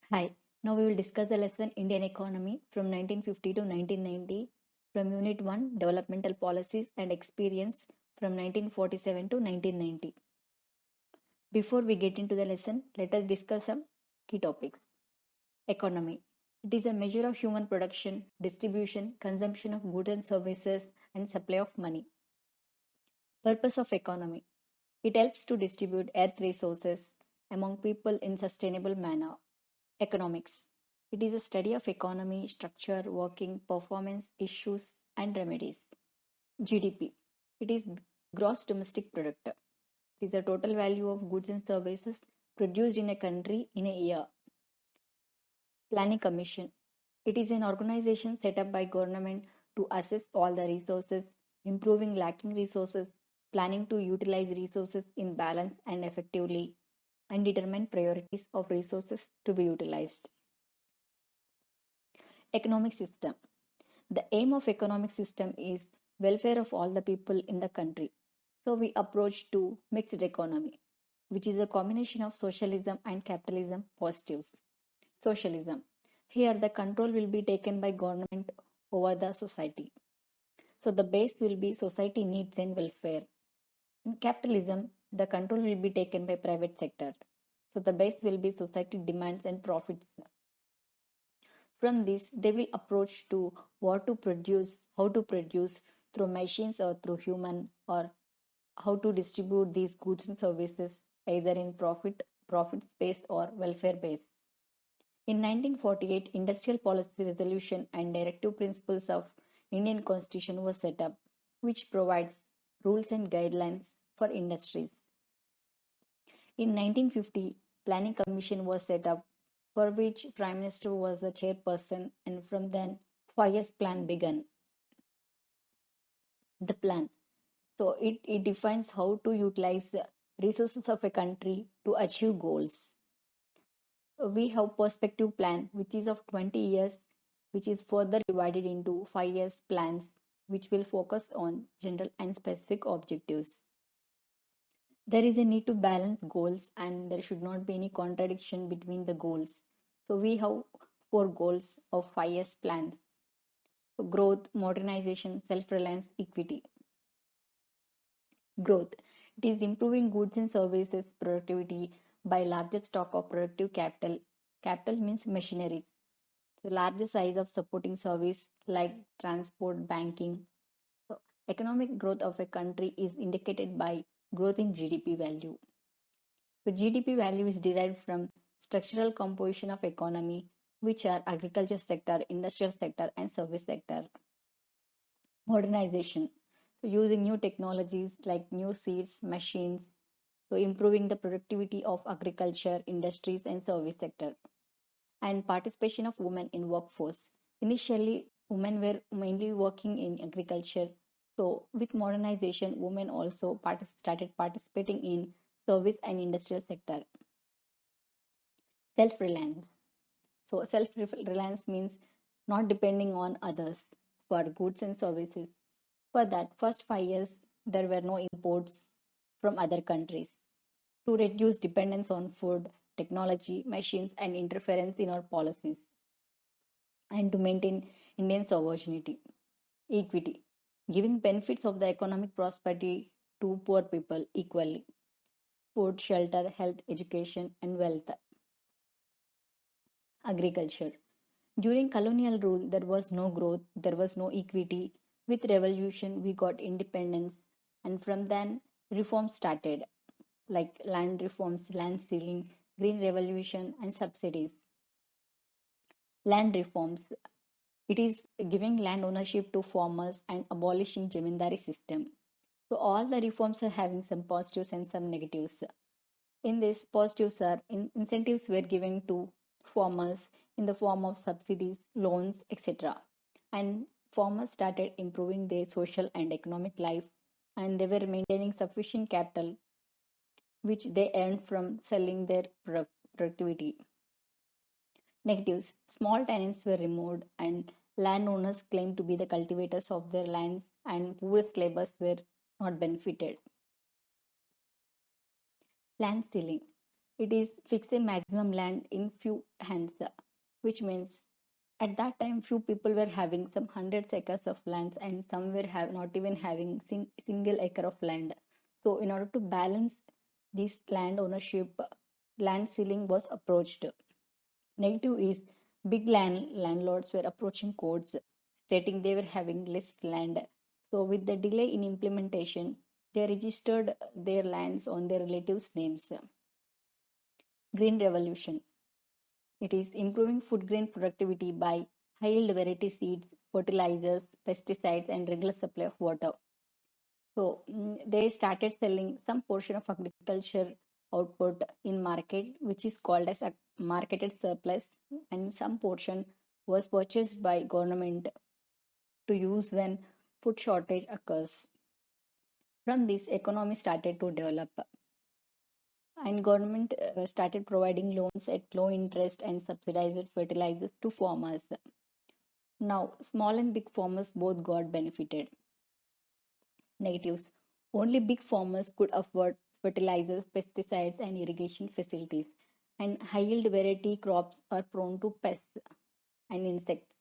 Hi, now we will discuss the lesson Indian economy from 1950 to 1990 from Unit 1 Developmental Policies and Experience from 1947 to 1990. Before we get into the lesson, let us discuss some key topics. Economy. It is a measure of human production, distribution, consumption of goods and services, and supply of money. Purpose of economy. It helps to distribute earth resources among people in sustainable manner. Economics. It is a study of economy, structure, working, performance, issues, and remedies. GDP. It is gross domestic product. It is the total value of goods and services produced in a country in a year. Planning Commission. It is an organization set up by government to assess all the resources, improving lacking resources, planning to utilize resources in balance and effectively, and determine priorities of resources to be utilized. Economic system. The aim of economic system is welfare of all the people in the country. So we approach to mixed economy, which is a combination of socialism and capitalism positives. Socialism. Here the control will be taken by government over the society. So the base will be society needs and welfare. In capitalism, the control will be taken by private sector. So the base will be society demands and profits. From this, they will approach to what to produce, how to produce through machines or through human, or how to distribute these goods and services either in profit space or welfare base. In 1948, Industrial Policy Resolution and Directive Principles of Indian Constitution was set up, which provides rules and guidelines for industries. In 1950, Planning Commission was set up, for which Prime Minister was the chairperson, and from then 5 years plan began. The plan. So it defines how to utilize the resources of a country to achieve goals. We have perspective plan, which is of 20 years, which is further divided into 5 years plans, which will focus on general and specific objectives. There is a need to balance goals and there should not be any contradiction between the goals. So we have 4 goals of 5 years plans. So growth, modernization, self-reliance, equity. Growth. It is improving goods and services productivity by larger stock of productive capital. Capital means machinery. So larger size of supporting service like transport, banking. So economic growth of a country is indicated by growth in GDP value. So GDP value is derived from structural composition of economy, which are agriculture sector, industrial sector, and service sector. Modernization. So using new technologies like new seeds, machines, so improving the productivity of agriculture, industries, and service sector. And participation of women in workforce. Initially, women were mainly working in agriculture. So with modernization, women also started participating in service and industrial sector. Self-reliance. So self-reliance means not depending on others for goods and services. For that, first 5 years, there were no imports from other countries to reduce dependence on food, technology, machines, and interference in our policies, and to maintain Indian sovereignty. Equity, giving benefits of the economic prosperity to poor people equally. Food, shelter, health, education, and wealth. Agriculture. During colonial rule, there was no growth, there was no equity. With revolution, we got independence, and from then, reforms started like land reforms, land sealing, green revolution, and subsidies. Land reforms. It is giving land ownership to farmers and abolishing Jamindari system. So all the reforms are having some positives and some negatives. In this, positives are incentives were given to farmers in the form of subsidies, loans, etc. And farmers started improving their social and economic life, and they were maintaining sufficient capital which they earned from selling their productivity. Negatives. Small tenants were removed and landowners claimed to be the cultivators of their lands and poorest laborers were not benefited. Land stealing. It is fixing maximum land in few hands, which means at that time few people were having some hundreds acres of lands and some were not even having single acre of land. So in order to balance this land ownership, land ceiling was approached. Negative is big landlords were approaching courts stating they were having less land. So with the delay in implementation, they registered their lands on their relatives' names. Green revolution. It is improving food grain productivity by high yield variety seeds, fertilizers, pesticides, and regular supply of water. So they started selling some portion of agriculture output in market, which is called as a marketed surplus, and some portion was purchased by government to use when food shortage occurs. From this, economy started to develop, and government started providing loans at low interest and subsidized fertilizers to farmers. Now, small and big farmers both got benefited. Negatives. Only big farmers could afford fertilizers, pesticides, and irrigation facilities, and high yield variety crops are prone to pests and insects.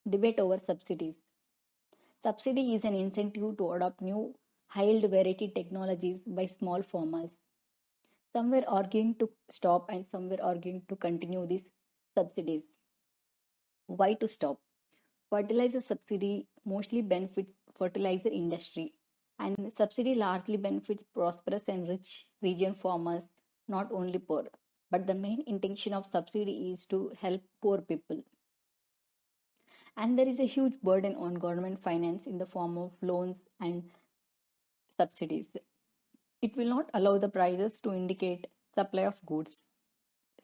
Debate over subsidies. Subsidy is an incentive to adopt new high yield variety technologies by small farmers. Some were arguing to stop and some were arguing to continue these subsidies. Why to stop? Fertilizer subsidy mostly benefits fertilizer industry and subsidy largely benefits prosperous and rich region farmers, not only poor. But the main intention of subsidy is to help poor people. And there is a huge burden on government finance in the form of loans and subsidies. It will not allow the prices to indicate supply of goods.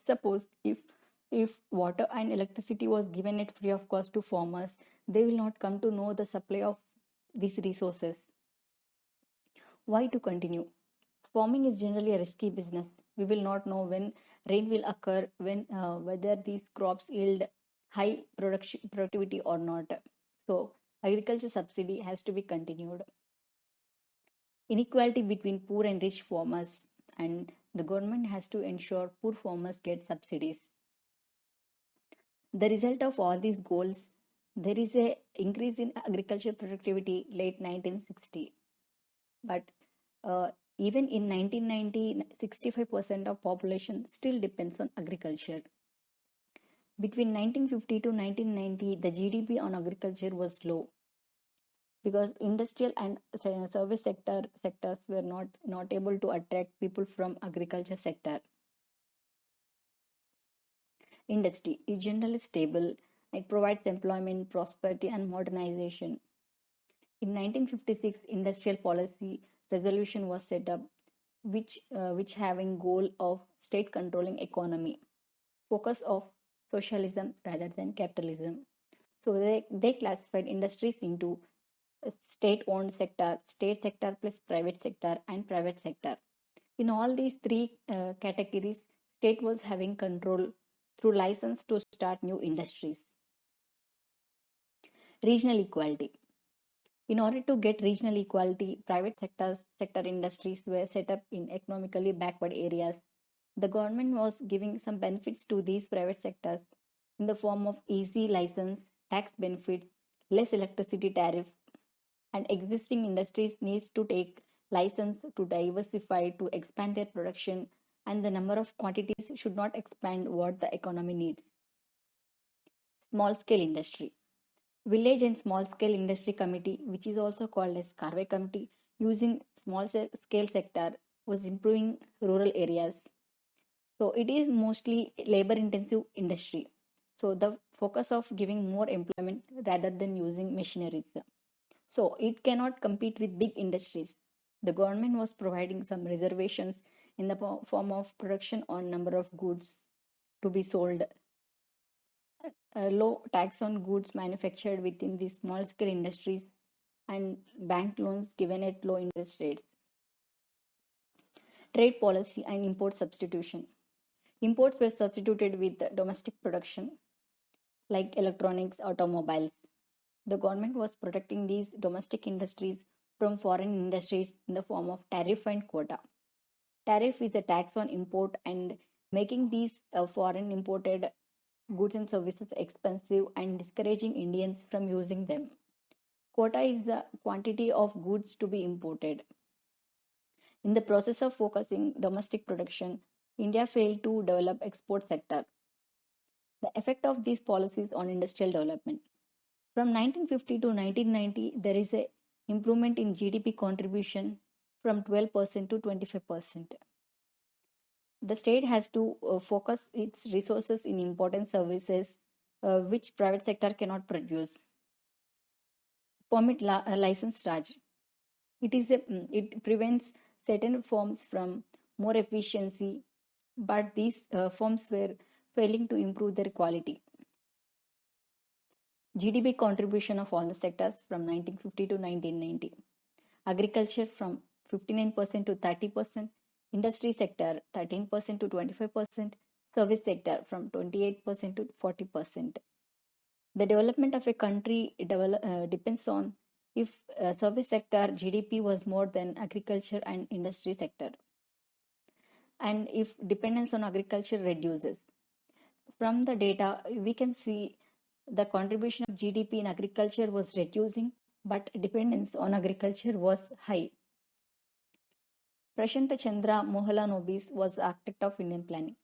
Suppose if water and electricity was given at free of cost to farmers, they will not come to know the supply of these resources. Why to continue? Farming is generally a risky business. We will not know when rain will occur, when whether these crops yield high production productivity or not. So agriculture subsidy has to be continued. Inequality between poor and rich farmers, and the government has to ensure poor farmers get subsidies. The result of all these goals, there is a increase in agriculture productivity late 1960. But even in 1990, 65% of population still depends on agriculture. Between 1950 to 1990, the GDP on agriculture was low because industrial and service sectors were not able to attract people from agriculture sector. Industry is generally stable. It provides employment, prosperity, and modernization. In 1956, industrial policy resolution was set up, which having goal of state controlling economy, focus of socialism rather than capitalism. So they classified industries into state-owned sector, state sector plus private sector, and private sector. In all these three categories, state was having control through license to start new industries. Regional equality. In order to get regional equality, private sector industries were set up in economically backward areas. The government was giving some benefits to these private sectors in the form of easy license, tax benefits, less electricity tariff, and existing industries needs to take license to diversify to expand their production, and the number of quantities should not expand what the economy needs. Small scale industry. Village and Small Scale Industry Committee, which is also called as Carve Committee, using small scale sector was improving rural areas. So it is mostly labor intensive industry. So the focus of giving more employment rather than using machineries. So it cannot compete with big industries. The government was providing some reservations in the form of production on number of goods to be sold, low tax on goods manufactured within the small scale industries, and bank loans given at low interest rates. Trade policy and import substitution. Imports were substituted with domestic production like electronics, automobiles. The government was protecting these domestic industries from foreign industries in the form of tariff and quota. Tariff is a tax on import and making these foreign imported goods and services expensive and discouraging Indians from using them. Quota is the quantity of goods to be imported. In the process of focusing domestic production, India failed to develop export sector. The effect of these policies on industrial development. From 1950 to 1990, there is a improvement in GDP contribution from 12% to 25%. The state has to focus its resources in important services which private sector cannot produce. License charge. It prevents certain firms from more efficiency, but these firms were failing to improve their quality. GDP contribution of all the sectors from 1950 to 1990. Agriculture from 59% to 30%, industry sector 13% to 25%, service sector from 28% to 40%. The development of a country depends on if service sector GDP was more than agriculture and industry sector, and if dependence on agriculture reduces. From the data, we can see the contribution of GDP in agriculture was reducing, but dependence on agriculture was high. Prashant Chandra Mohanlal was the architect of Indian planning.